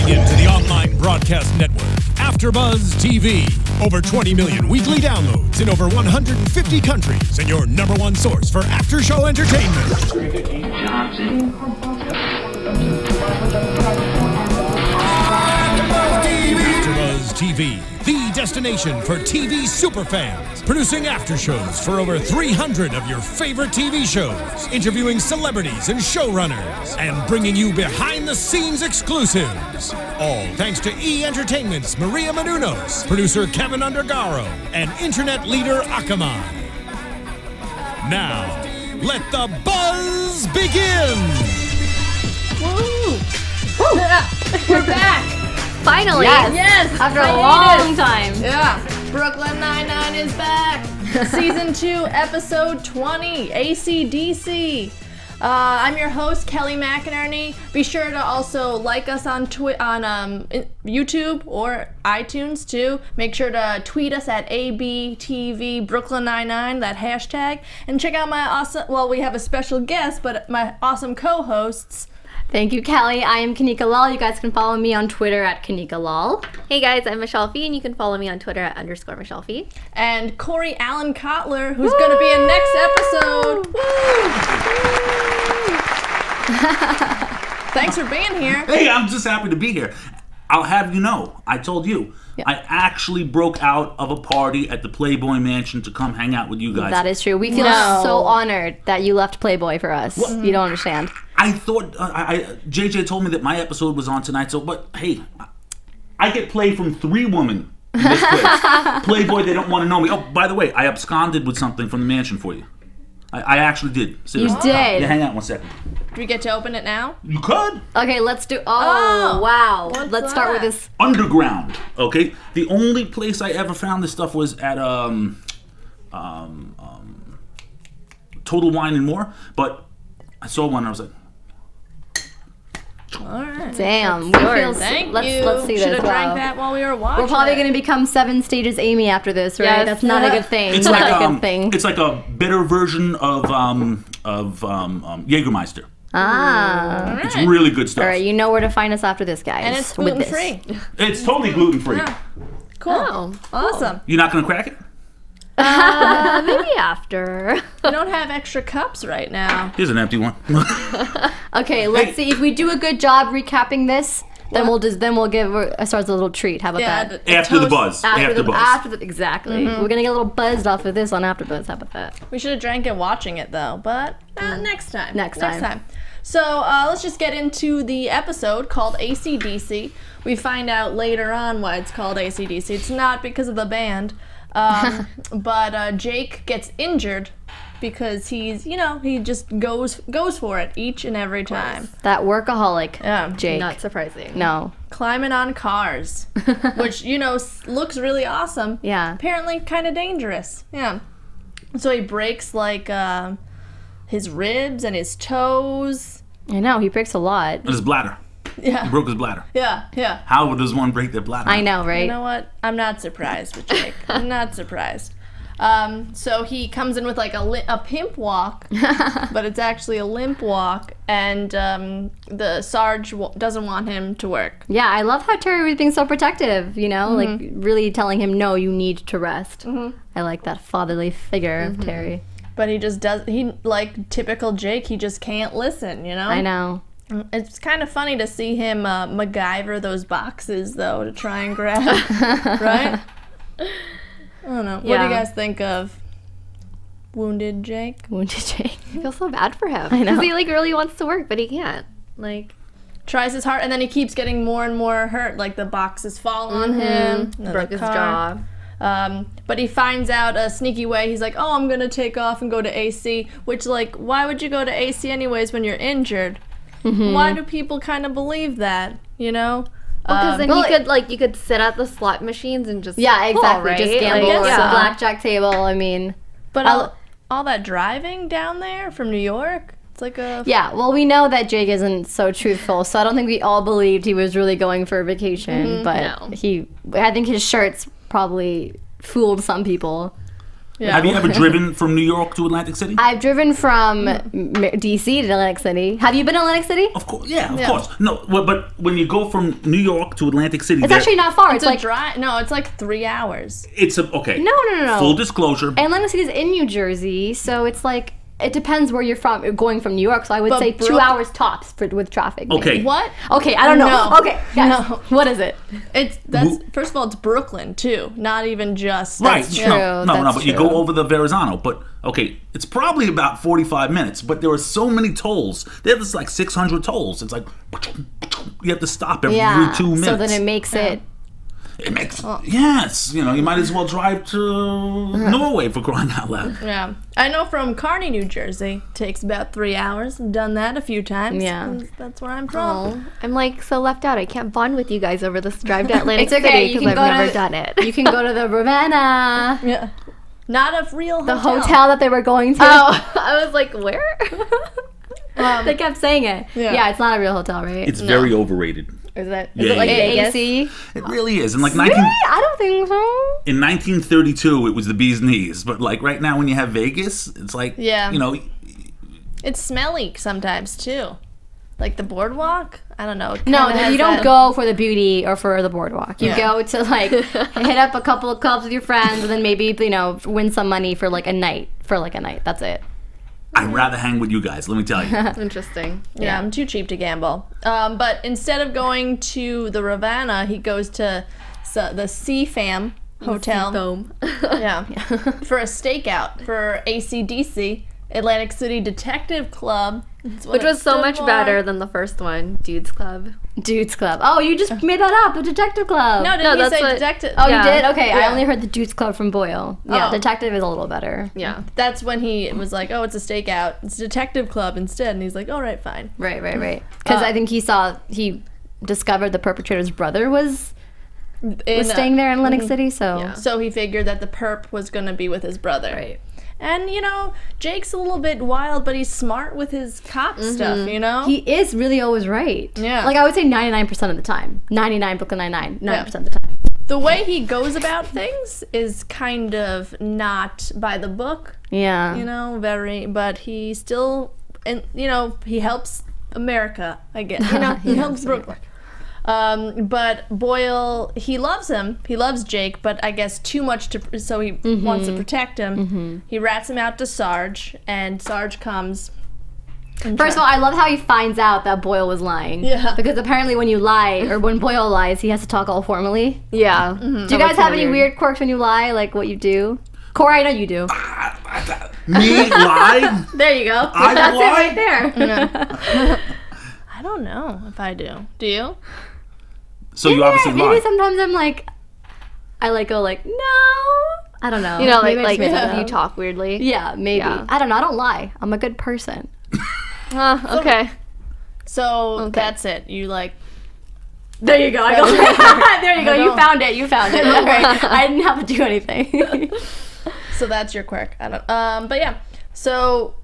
into the online broadcast network, AFTERBUZZ TV. Over 20 million weekly downloads in over 150 countries, and your #1 source for after-show entertainment. AFTERBUZZ TV, the destination for TV superfans. Producing after-shows for over 300 of your favorite TV shows. Interviewing celebrities and showrunners. And bringing you behind-the-scenes exclusives. All thanks to E! Entertainment's Maria Menounos, producer Kevin Undergaro, and internet leader Akamai. Now, let the buzz begin! Woo! We're back! Finally! Yes! After a long time. Yeah. Brooklyn Nine-Nine is back. Season 2, episode 20, AC/DC. I'm your host, Kelly McInerney. Be sure to also like us on YouTube or iTunes too. Make sure to tweet us at ABTV Brooklyn Nine-Nine, that hashtag. And check out my awesome, well, we have a special guest, but my awesome co-hosts. Thank you, Kelly. I am Kanika Lal. You guys can follow me on Twitter at Kanika Lal. Hey guys, I'm Michelle Phi, and you can follow me on Twitter at _Michelle Phi. And Corey Kotler, who's going to be in next episode. Thanks for being here. Hey, I'm just happy to be here. I'll have you know, I told you, I actually broke out of a party at the Playboy Mansion to come hang out with you guys. That is true. We feel so honored that you left Playboy for us. What? You don't understand. I thought, JJ told me that my episode was on tonight, so, but hey, I get play from 3 women in this place. Playboy, they don't want to know me. Oh, by the way, I absconded with something from the mansion for you. I actually did. Seriously. You did? Yeah, hang out 1 second. Do we get to open it now? You could. Okay, let's do, wow. Let's start with this. Underground, okay? The only place I ever found this stuff was at, Total Wine and More, but I saw one and I was like, all right. Damn. Let's see this. Should have drank that while we were watching. We're probably going to become 7 stages Amy after this, right? Yes. That's not a good thing. it's not like a good thing. It's like a bitter version of Jägermeister. Ah. Right. It's really good stuff. All right, you know where to find us after this, guys. And it's gluten-free. It's totally gluten-free. Yeah. Cool. Oh, Awesome. You're not going to crack it? maybe after. We don't have extra cups right now. Here's an empty one. Okay, let's see if we do a good job recapping this. Then we'll give ourselves a little treat. How about that? After the buzz. Exactly. We're gonna get a little buzzed off of this on AfterBuzz. How about that? We should have drank it watching it though, but next time. Next time. So let's just get into the episode called AC/DC. We find out later on why it's called AC/DC. It's not because of the band, but Jake gets injured because he's, he just goes for it each and every time. That workaholic, Jake. Not surprising. No. Climbing on cars, which, looks really awesome. Yeah. Apparently kind of dangerous. Yeah. So he breaks, like, his ribs and his toes. I know, he breaks a lot. His bladder. Yeah. He broke his bladder. Yeah. How does one break their bladder? I know, right? You know what? I'm not surprised with Jake. I'm not surprised. So he comes in with like a pimp walk, but it's actually a limp walk, and the Sarge doesn't want him to work. Yeah, I love how Terry was being so protective, like really telling him, no, you need to rest. I like that fatherly figure of Terry. But he just like typical Jake, he just can't listen, I know. It's kind of funny to see him MacGyver those boxes, though, to try and grab, right? I don't know. Yeah. What do you guys think of Wounded Jake? Wounded Jake. I feel so bad for him. I know. Because he really wants to work, but he can't. Tries his heart, and then he keeps getting more and more hurt. Like the boxes fall on him. Broke his jaw. But he finds out a sneaky way. He's like, oh, I'm going to take off and go to AC. Which, why would you go to AC anyways when you're injured? Why do people kind of believe that, Because then you could sit at the slot machines and just exactly, right? just gamble at the blackjack table. I mean, but all that driving down there from New York, it's like a well, we know that Jake isn't so truthful, so I don't think we all believed he was really going for a vacation. But I think his shirts probably fooled some people. Yeah. Have you ever driven from New York to Atlantic City? I've driven from DC to Atlantic City. Have you been to Atlantic City? Of course, of course. No, but when you go from New York to Atlantic City, It's actually not far. It's like no, it's like 3 hours. It's okay. No. Full disclosure. Atlantic City is in New Jersey, so it's like it depends where you're from. You're going from New York, so I would say 2 hours tops with traffic. Okay. Maybe. What? Okay, I don't know. No. Okay, guys, what is it? First of all, it's Brooklyn too, not even just Right. That's true. No, That's but you true. go over the Verrazano. But okay, it's probably about 45 minutes. But there are so many tolls. There's like 600 tolls. It's like you have to stop every 2 minutes. So then it makes it. It makes yes. You might as well drive to Norway for crying out loud. Yeah, I know from Kearney, New Jersey, takes about 3 hours. I've done that a few times. Yeah. That's where I'm from. I'm like so left out. I can't bond with you guys over this drive to Atlantic It's okay, City you because can I've go never to- done it. You can go to the Ravenna, Yeah, not a real the hotel that they were going to. Oh, I was like, where? They kept saying it. Yeah, it's not a real hotel, right? It's very overrated. Is it Yeah, like yeah. the AC? It really is. And like Really? I don't think so. in 1932, it was the bee's knees. But like right now, when you have Vegas, it's like It's smelly sometimes too, like the boardwalk. I don't know. No, you don't go for the beauty or for the boardwalk. You go to like hit up a couple of clubs with your friends and then maybe win some money for like a night. That's it. I'd rather hang with you guys. Let me tell you. Interesting. Yeah, I'm too cheap to gamble. But instead of going to the Ravenna, he goes to the CFAM Hotel. Foam. Yeah, for a stakeout for ACDC, Atlantic City Detective Club. Which was so much better than the first one, Dudes Club. Dudes Club. Oh, you just made that up. The Detective Club. No, didn't you that's say what- detective? Oh, Yeah. you did? Okay, I Yeah. only heard the Dudes Club from Boyle. Yeah, Oh. Detective is a little better. Yeah. That's when he was like, "Oh, it's a stakeout. It's a detective club instead." And he's like, "All right, fine." Right. Because I think he discovered the perpetrator's brother was staying there in Atlantic City, so. Yeah. So he figured that the perp was gonna be with his brother. Right. And Jake's a little bit wild, but he's smart with his cop stuff. He is really always right. Yeah. Like I would say 99% of the time. 99 Brooklyn Nine-Nine, 9% of the time. The way he goes about things is kind of not by the book. Yeah. But he still, and he helps America, I guess. He helps Brooklyn. But Boyle, he loves him. He loves Jake, but I guess too much so he wants to protect him. He rats him out to Sarge, and Sarge comes. First of all, I love how he finds out that Boyle was lying. Yeah. Because apparently when you lie, or when Boyle lies, he has to talk all formally. Yeah. Do you guys have any weird quirks when you lie? Like what you do? Corey, I know you do. Me lie? There you go. I That's lie? it right there. I don't know if I do. Do you? So you obviously Maybe lie. sometimes I'm like, I go like, no. I don't know. You know, Maybe I like just make it you up. talk weirdly. Yeah, maybe. Yeah. I don't know. I don't lie. I'm a good person. Okay. So that's it. You like. There you go. I go. There you go. You found it. You found it. All right. I didn't have to do anything. So that's your quirk. I don't. But yeah. So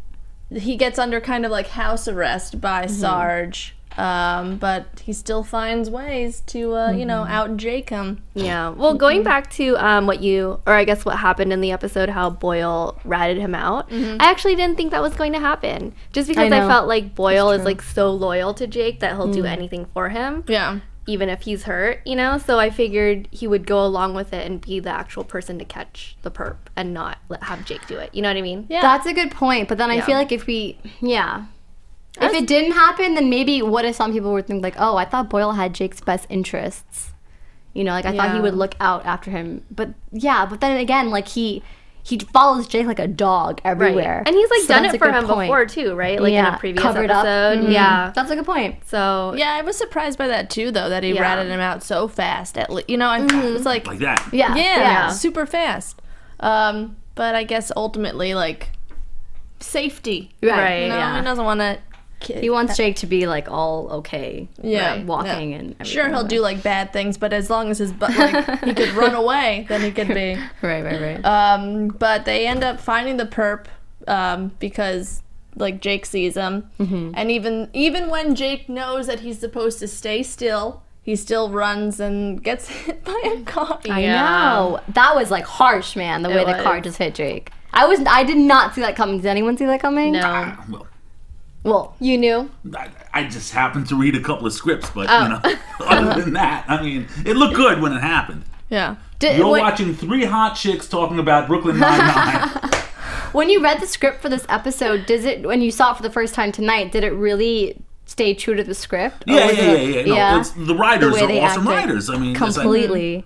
he gets under kind of like house arrest by Sarge. But he still finds ways to, out Jake him. Yeah. Well, going back to what happened in the episode, how Boyle ratted him out. I actually didn't think that was going to happen. Just because I felt like Boyle is like so loyal to Jake that he'll do anything for him. Yeah. Even if he's hurt, So I figured he would go along with it and be the actual person to catch the perp and not have Jake do it. You know what I mean? Yeah. That's a good point. But then I feel like if it didn't happen, then maybe what if some people would think like, oh, I thought Boyle had Jake's best interests. I thought he would look out after him. But then again, like he follows Jake like a dog everywhere. And he's like So done that's it a for good him point. before too, right? Like in a previous covered episode. up. Mhm. Yeah. That's a good point. So Yeah, I was surprised by that too, though, that he ratted him out so fast. I was like that. yeah, super fast. But I guess ultimately, like, safety. Right. He doesn't want to. He wants Jake to be like all okay. Yeah, walking and everything. Sure, he'll do like bad things, but as long as he could run away, then he could be. Right. But they end up finding the perp because like Jake sees him, and even when Jake knows that he's supposed to stay still, he still runs and gets hit by a car. I know. That was like harsh, man, the way the car just hit Jake. I did not see that coming. Did anyone see that coming? No. Well, you knew? I just happened to read a couple of scripts, but you know, other than that, I mean, it looked good when it happened. Yeah. You're watching 3 hot chicks talking about Brooklyn Nine-Nine. When you read the script for this episode, when you saw it for the first time tonight, did it really stay true to the script? Yeah. No, the writers are awesome writers. I mean, completely. Like,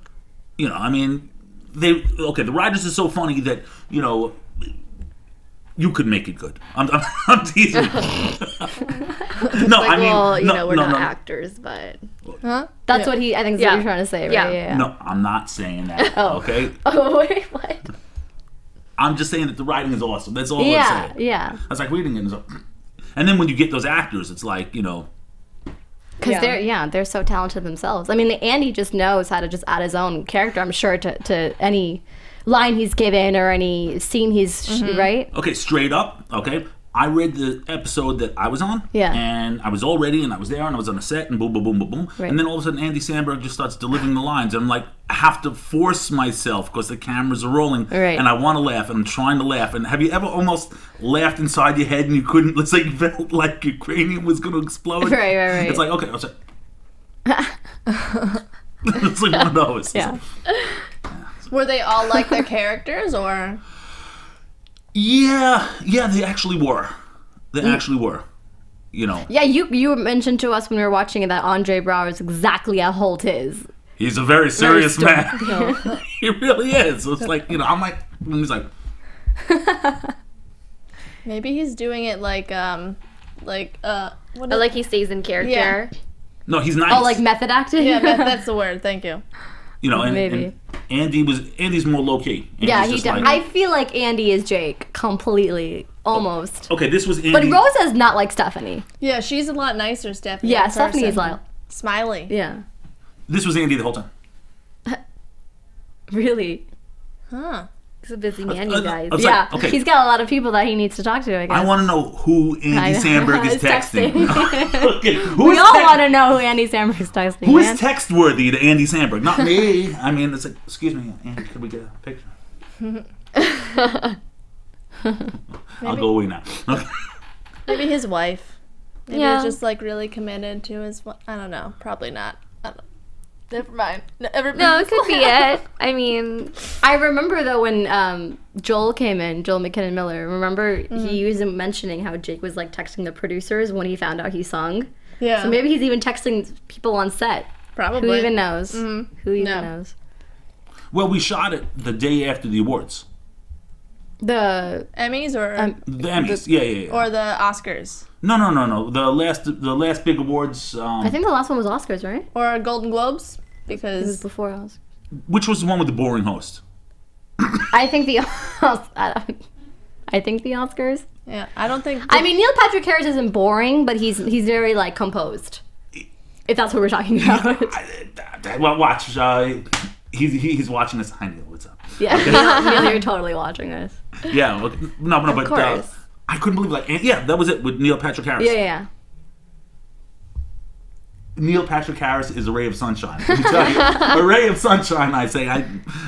you know, I mean, the writers are so funny that, you know, you could make it good. I'm teasing. No, like, I mean, well, you know, we're not actors, but that's what I think is what you're trying to say, right? Yeah. No, I'm not saying that. Okay. Oh wait, what? I'm just saying that the writing is awesome. That's all I'm saying. Yeah. I was like reading it, and then when you get those actors, it's like, you know. Because they're so talented themselves. I mean, Andy just knows how to just add his own character, I'm sure, to any line he's given or any scene he's right. Okay, straight up. Okay, I read the episode that I was on. Yeah. And I was all ready, and I was there, and I was on a set, and boom, boom, boom, boom, boom. Right. And then all of a sudden, Andy Samberg just starts delivering the lines, and I'm like, I have to force myself because the cameras are rolling, and I want to laugh, and I'm trying to laugh. And have you ever almost laughed inside your head and you couldn't? It's like you felt like your cranium was going to explode. Right. It's like, okay, I'll say. It's like one of those. Yeah. Were they all like their characters, or? Yeah, they actually were. They actually were. You know. Yeah, you mentioned to us when we were watching it that Andre Braugher is exactly how Holt is. He's a very serious man. He really is. So it's like, you know, I'm like, he's like. Maybe he's doing it like he stays in character. Yeah. No, he's nice. Oh, like method acting? Yeah, that's the word. Thank you. You know, maybe. And Andy's more low key. Yeah, he does. I feel like Andy is Jake completely, almost. Okay, this was Andy. But Rosa's not like Stephanie. Yeah, she's a lot nicer, Stephanie. Yeah, Stephanie's like smiley. Yeah. This was Andy the whole time. Really? Huh. He's a busy man, you guys. Yeah, okay. He's got a lot of people that he needs to talk to, I guess. I want to know who Andy Samberg is texting. Okay. We all want to know who Andy Samberg is texting. Who is text-worthy to Andy Samberg? Not me. I mean, it's like, excuse me, Andy, could we get a picture? I'll go away now. Maybe his wife. Maybe he's just like really committed to his. I don't know. Probably not. I don't know. Never mind. No, it could be it. I mean, I remember though when Joel came in, Joel McKinnon Miller. Remember he was mentioning how Jake was like texting the producers when he found out he sung. Yeah. So maybe he's even texting people on set. Probably. Who even knows? Who even knows? Well, we shot it the day after the awards. The Emmys or the Emmys, yeah. Or the Oscars. No. The last big awards. I think the last one was Oscars, right? Or Golden Globes, because it was before Oscars. Which was the one with the boring host? I think the Oscars. Yeah, I don't think. I mean, Neil Patrick Harris isn't boring, but he's very like composed. If that's what we're talking about. Well, watch. He's watching this. Hi, Neil. What's up? Yeah, Neil, you're totally watching this. Yeah, no, but I couldn't believe that was it with Neil Patrick Harris. Yeah. Neil Patrick Harris is a ray of sunshine. Let me tell you, a ray of sunshine. I say,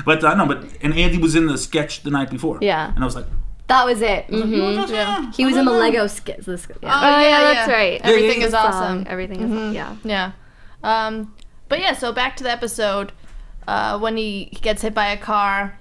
but and Andy was in the sketch the night before. Yeah, and I was like, that was it. He was in the Lego sketch. Yeah. Oh yeah, that's right. Everything is awesome. Everything is yeah. But yeah, so back to the episode. When he gets hit by a car,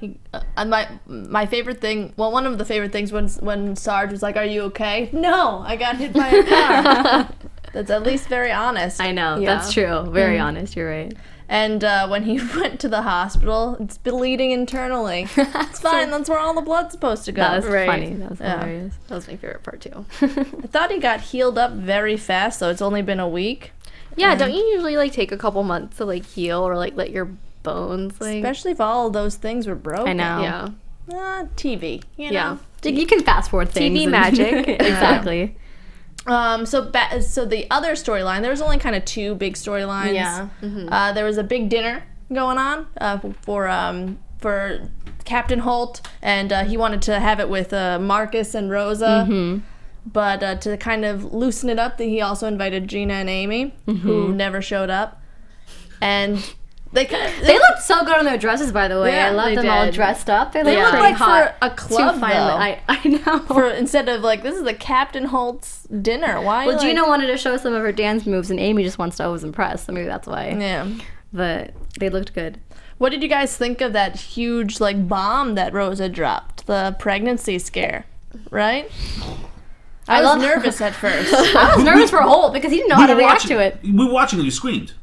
my favorite thing. Well, one of the favorite things when Sarge was like, "Are you okay?" No, I got hit by a car. That's at least very honest. I know, that's true. Very honest. You're right. And when he went to the hospital, it's bleeding internally. It's fine. That's where all the blood's supposed to go. That was funny. That was hilarious. That was my favorite part too. I thought he got healed up very fast, though. It's only been a week. Yeah, don't you usually like take a couple months to like heal or like let your bones like, especially if all of those things were broken? I know. Yeah. TV. You know? You can fast forward things. TV magic. Exactly. So the other storyline, there was only kind of two big storylines. Yeah. There was a big dinner going on for Captain Holt, and he wanted to have it with Marcus and Rosa. But to kind of loosen it up, he also invited Gina and Amy, who never showed up. And they looked so good on their dresses, by the way. Yeah, I love them all dressed up. They look like hot. For a club, though. I know. Instead of like, this is the Captain Holt's dinner. Why? Well, Gina wanted to show some of her dance moves, and Amy just wants to always impress. So maybe that's why. Yeah. But they looked good. What did you guys think of that huge like bomb that Rosa dropped? The pregnancy scare, right? I was nervous at first. I was nervous for Holt because he didn't know how to react to it. We were watching and you screamed.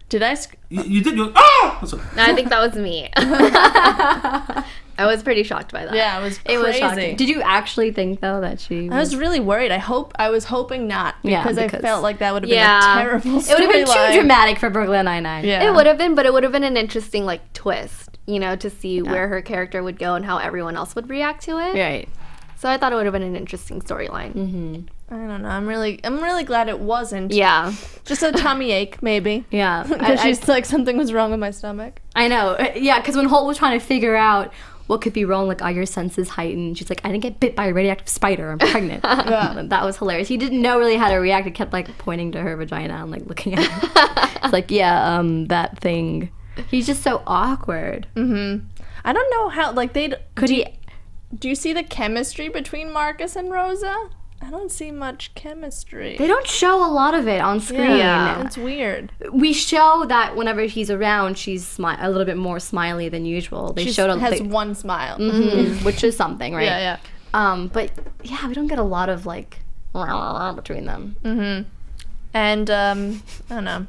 Did I? You did. You oh! No, I think that was me. I was pretty shocked by that. Yeah, it was crazy. It was shocking. Did you actually think though that she? I was really worried. I was hoping not because I felt like that would have been a terrible storyline. It would have been too dramatic for Brooklyn Nine-Nine. Yeah. It would have been, but it would have been an interesting like twist, you know, to see where her character would go and how everyone else would react to it. Right. So I thought it would have been an interesting storyline. Mm-hmm. I don't know. I'm really glad it wasn't. Yeah. Just a tummy ache, maybe. Yeah. Because she's like, something was wrong with my stomach. I know. Yeah, because when Holt was trying to figure out what could be wrong, like, are your senses heightened? She's like, I didn't get bit by a radioactive spider. I'm pregnant. Yeah. That was hilarious. He didn't know really how to react. He kept, like, pointing to her vagina and, like, looking at her. It's like, yeah, that thing. He's just so awkward. Mm-hmm. I don't know how, like, Do you see the chemistry between Marcus and Rosa? I don't see much chemistry. They don't show a lot of it on screen. Yeah, it's weird. We show that whenever he's around, she's a little bit more smiley than usual. She has one smile. Mm-hmm, which is something, right? Yeah, yeah. But, yeah, we don't get a lot of, like, between them. Mm-hmm. And, I don't know.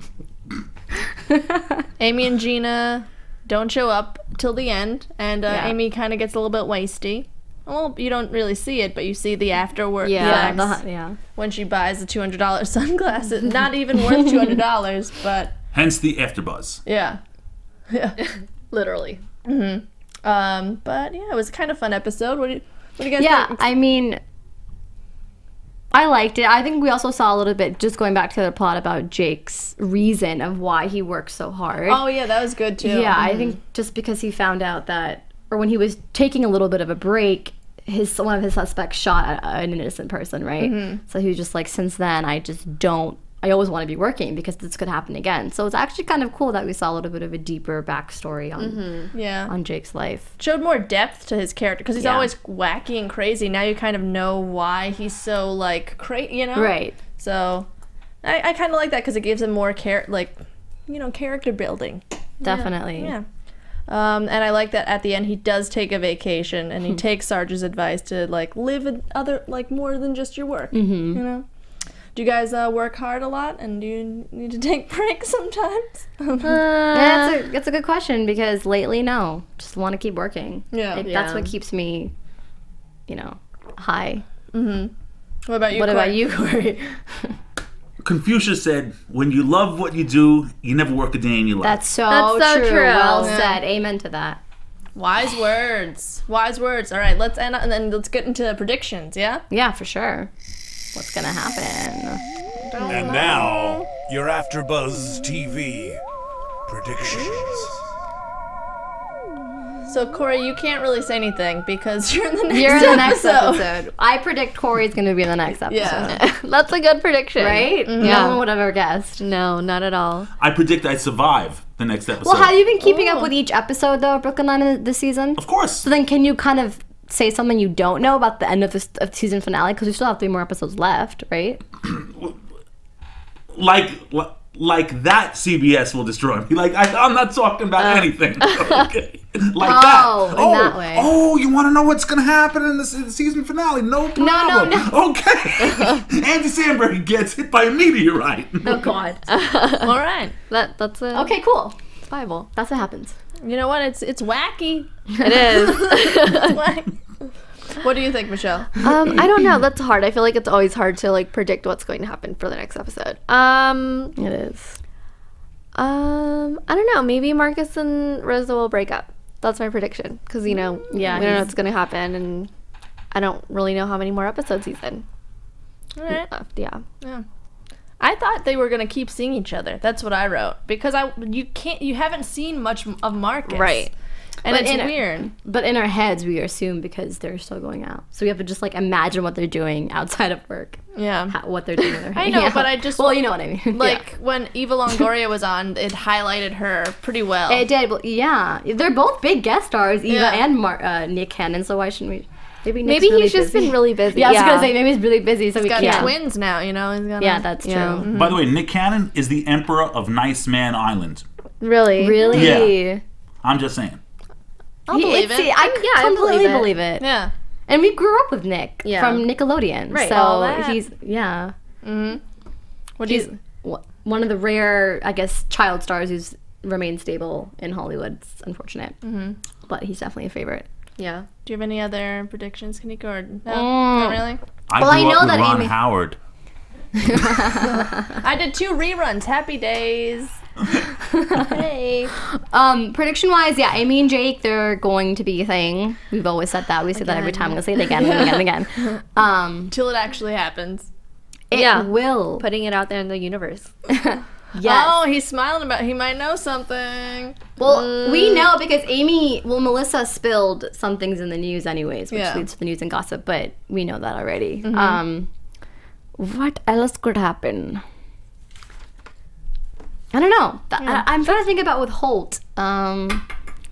Amy and Gina don't show up till the end, and Amy kind of gets a little bit wasty. Well, you don't really see it, but you see the afterward effects when she buys the $200 sunglasses. Not even worth $200, but... Hence the AFTERBUZZ. Yeah. Yeah. Literally. Mm-hmm. But, yeah, it was a kind of fun episode. What do you guys think? Yeah, I mean... I liked it. I think we also saw a little bit, just going back to the plot, about Jake's reason of why he works so hard. Oh, yeah, that was good, too. Yeah, I think just because he found out that... Or when he was taking a little bit of a break, one of his suspects shot at an innocent person, right? Mm-hmm. So he was just like, since then, I always want to be working because this could happen again. So it's actually kind of cool that we saw a little bit of a deeper backstory on Jake's life. Showed more depth to his character because he's always wacky and crazy. Now you kind of know why he's so, like, crazy, you know? Right. So I kind of like that because it gives him more character building. Definitely. Yeah. And I like that at the end he does take a vacation and he takes Sarge's advice to like live in more than just your work. Mm-hmm. You know? Do you guys work hard a lot and do you need to take breaks sometimes? That's a good question because lately no, just want to keep working. Yeah, that's what keeps me, high. Mm-hmm. What about you? What about you, Corey? Confucius said, when you love what you do, you never work a day in your life. That's so true. Well said. Amen to that. Wise words. Wise words. All right, let's end and then let's get into predictions, yeah? Yeah, for sure. What's going to happen? And now, your AFTERBUZZ TV predictions. So, Corey, you can't really say anything because you're in the next episode. I predict Corey's going to be in the next episode. Yeah. That's a good prediction. Right? Mm-hmm. Yeah. No one would have ever guessed. No, not at all. I predict I survive the next episode. Well, have you been keeping up with each episode, though, of Brooklyn Nine-Nine this season? Of course. So then can you kind of say something you don't know about the end of the season finale? Because we still have 3 more episodes left, right? Like that CBS will destroy me. Like, I'm not talking about anything. Okay? Like that. In that way. Oh, you want to know what's going to happen in the season finale? No problem. No. Okay. Andy Samberg gets hit by a meteorite. Oh, God. All right. That's it. Okay, cool. It's Bible. That's what happens. You know what? It's wacky. It is. It's wacky. What do you think, Michelle? I don't know. That's hard. I feel like it's always hard to like predict what's going to happen for the next episode. It is. I don't know. Maybe Marcus and Rosa will break up. That's my prediction. Because, we don't know what's going to happen. And I don't really know how many more episodes he's in. All right. Left. Yeah. I thought they were going to keep seeing each other. That's what I wrote. Because you haven't seen much of Marcus. Right. And it's weird. But in our heads, we assume because they're still going out. So we have to just like imagine what they're doing outside of work. Yeah. What they're doing with their I know, but I just... Well, you know what I mean. Like, when Eva Longoria was on, it highlighted her pretty well. It did. Well, yeah. They're both big guest stars, Eva and Nick Cannon, so why shouldn't we... Maybe he's just been really busy. Yeah, I was going to say, maybe he's really busy, so he's we got can't. twins now, you know? He's got that's true. Mm-hmm. By the way, Nick Cannon is the emperor of Nice Man Island. Really? Really? Yeah. I'm just saying. I'll believe it. I completely believe it. Yeah. And we grew up with Nick from Nickelodeon. Right. So he's, He's one of the rare, I guess, child stars who's remained stable in Hollywood. It's unfortunate. Mm-hmm. But he's definitely a favorite. Yeah. Do you have any other predictions, Kanika? Or no? Not really? I grew up with Ron Howard. I did 2 reruns. Happy days. Hey. Prediction-wise, Amy and Jake, they're going to be a thing. We've always said that. We say that every time. I'm going to say it again and again and again. Till it actually happens. It will. Putting it out there in the universe. Yes. Oh, he's smiling about it. He might know something. Well, we know because Melissa spilled some things in the news anyways, which leads to the news and gossip, but we know that already. Mm-hmm. What else could happen? I don't know. I'm trying to think about with Holt.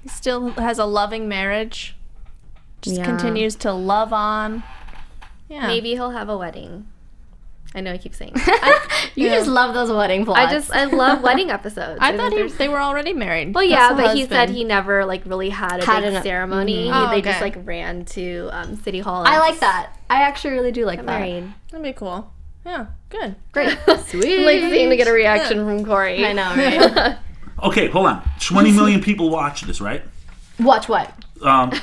He still has a loving marriage. Just continues to love on. Yeah. Maybe he'll have a wedding. I know I keep saying you just love those wedding plots. I love wedding episodes. I thought they were already married. Well, yeah, but he said he never like really had a big ceremony. They just like ran to City Hall. I like that. I actually really do like that. Married. That'd be cool. Yeah, good. Great. Sweet. Like seeing to get a reaction from Corey. I know, right? Okay, hold on. 20 million people watch this, right? Watch what?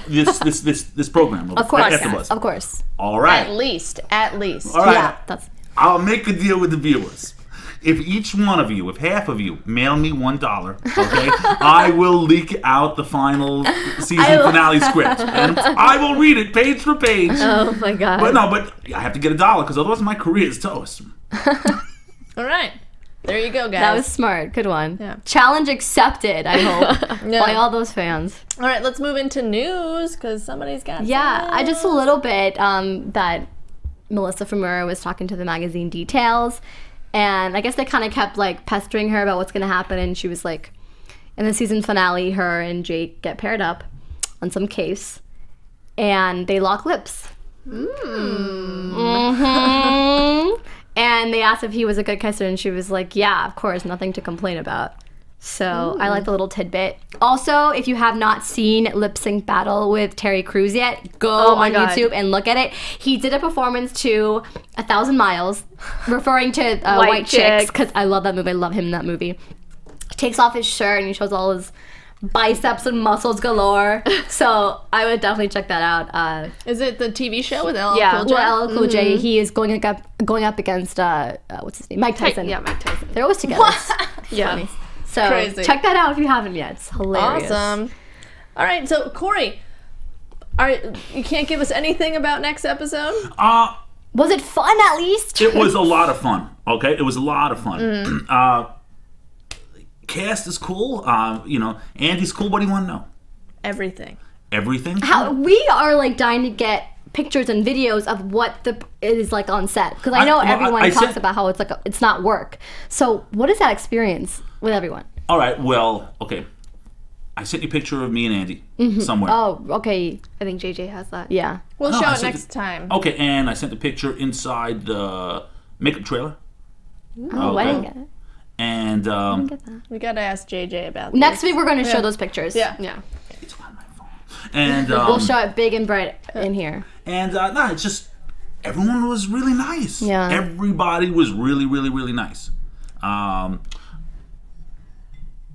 This program. Of course. AFTERBUZZ. Of course. All right. At least. All right. Yeah, that's... I'll make a deal with the viewers. If each one of you, if half of you, mail me $1, okay, I will leak out the final season finale script, and I will read it page for page. Oh my god! But I have to get $1 because otherwise my career is toast. All right, there you go, guys. That was smart. Good one. Yeah. Challenge accepted. I hope by all those fans. All right, let's move into news because somebody's got. Yeah, I just a little bit that Melissa Fumura was talking to the magazine Details. And I guess they kind of kept like pestering her about what's going to happen. And she was like, in the season finale, her and Jake get paired up on some case. And they lock lips. Mm-hmm. And they asked if he was a good kisser. And she was like, yeah, of course, nothing to complain about. So I like the little tidbit. Also, if you have not seen Lip Sync Battle with Terry Crews yet, go on YouTube and look at it. He did a performance to 1,000 Miles, referring to White Chicks, because I love that movie. I love him in that movie. He takes off his shirt and he shows all his biceps and muscles galore. So I would definitely check that out. Is it the TV show with LL Cool J? Well, LL Cool J. He is going up against what's his name? Mike Tyson. Yeah, Mike Tyson. They're always together. Yeah. Funny. So crazy. Check that out if you haven't yet. It's hilarious. Awesome. All right, so Corey, you can't give us anything about next episode? Was it fun at least? It was a lot of fun. Okay, it was a lot of fun. Cast is cool. Andy's cool. What do you want to know? Everything. Everything. How we are like dying to get pictures and videos of what it is like on set, because I know everyone talks about how it's like it's not work. So what is that experience with everyone? All right, well, okay. I sent you a picture of me and Andy somewhere. Oh, okay. I think JJ has that. Yeah. We'll show it next time. Okay, and I sent the picture inside the makeup trailer. Oh, I didn't get it. And we gotta ask JJ about next week. We're going to show those pictures. Yeah. it's on my phone. And we'll show it big and bright in here. And it's just everyone was really nice. Yeah. Everybody was really, really, really nice. I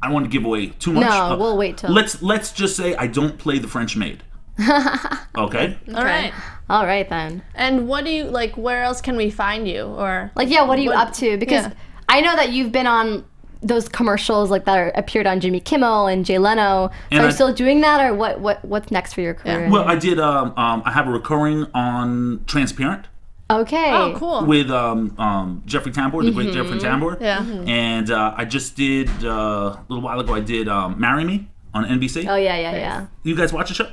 don't want to give away too much. No, we'll wait till. Let's just say I don't play the French maid. Okay. All right. All right then. And what do you like? Where else can we find you? Or what are you up to? Because I know that you've been on those commercials like that appeared on Jimmy Kimmel and Jay Leno. So are you still doing that, or what's next for your career? Well, I did. I have a recurring on Transparent. Okay. Oh, cool. With Jeffrey Tambor, the great Jeffrey Tambor. Yeah. And I just did a little while ago. I did "Marry Me" on NBC? Oh, yeah. You guys watch the show?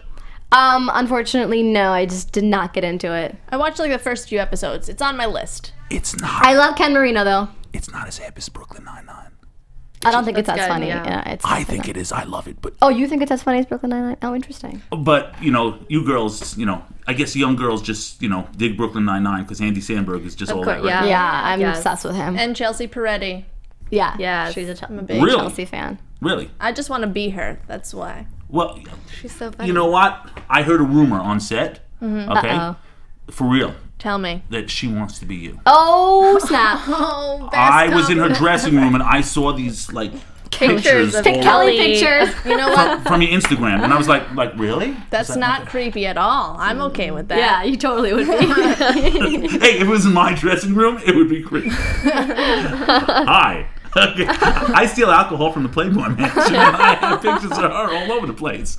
Unfortunately, no. I just did not get into it. I watched like the first few episodes. It's on my list. It's not. I love Ken Marino, though. It's not as hip as Brooklyn Nine-Nine. I don't think it's as funny. Yeah. I think it is. I love it. But oh, you think it's as funny as Brooklyn Nine-Nine? Oh, interesting. But, you girls, I guess young girls just, dig Brooklyn Nine-Nine because Andy Samberg is just all that, right? Yeah, I'm obsessed with him. And Chelsea Peretti. Yeah, I'm a big Chelsea fan. Really? I just want to be her. That's why. Well, she's so funny. You know what? I heard a rumor on set. Okay? For real. Tell me. That she wants to be you. Oh, snap. I was in her dressing room and I saw these, pictures of Kelly pictures. You know what? From your Instagram. And I was like really? That's not creepy at all. I'm okay with that. Yeah, you totally would be. Hey, if it was in my dressing room, it would be creepy. Hi. Okay. I steal alcohol from the Playboy Mansion and I have pictures of her all over the place.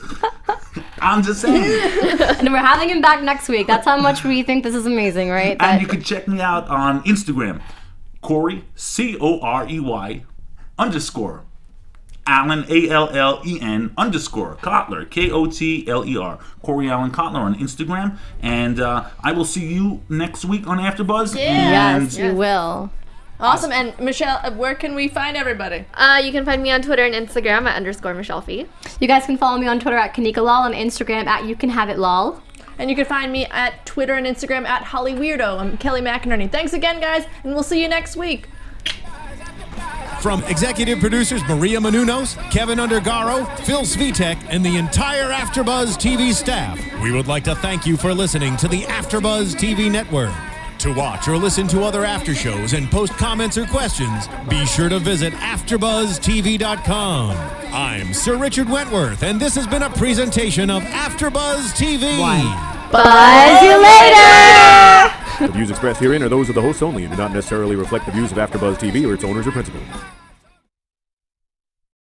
I'm just saying. And we're having him back next week. That's how much we think this is amazing, right? And you can check me out on Instagram. Corey, Corey _ Allen, ALLEN _ Kotler, KOTLER. Corey Allen Kotler on Instagram. And I will see you next week on AfterBuzz. Yes, you will. Awesome. And Michelle, where can we find everybody? You can find me on Twitter and Instagram at _Michelle Phi. You guys can follow me on Twitter at Kanika Lal and Instagram at YouCanHaveItLal. And you can find me at Twitter and Instagram at HollyWeirdo. I'm Kelly McInerney. Thanks again, guys, and we'll see you next week. From executive producers Maria Menounos, Kevin Undergaro, Phil Svitek, and the entire AfterBuzz TV staff, we would like to thank you for listening to the AfterBuzz TV network. To watch or listen to other after shows and post comments or questions, be sure to visit AfterBuzzTV.com. I'm Sir Richard Wentworth, and this has been a presentation of AfterBuzz TV. Buzz you later! The views expressed herein are those of the hosts only and do not necessarily reflect the views of AfterBuzz TV or its owners or principals.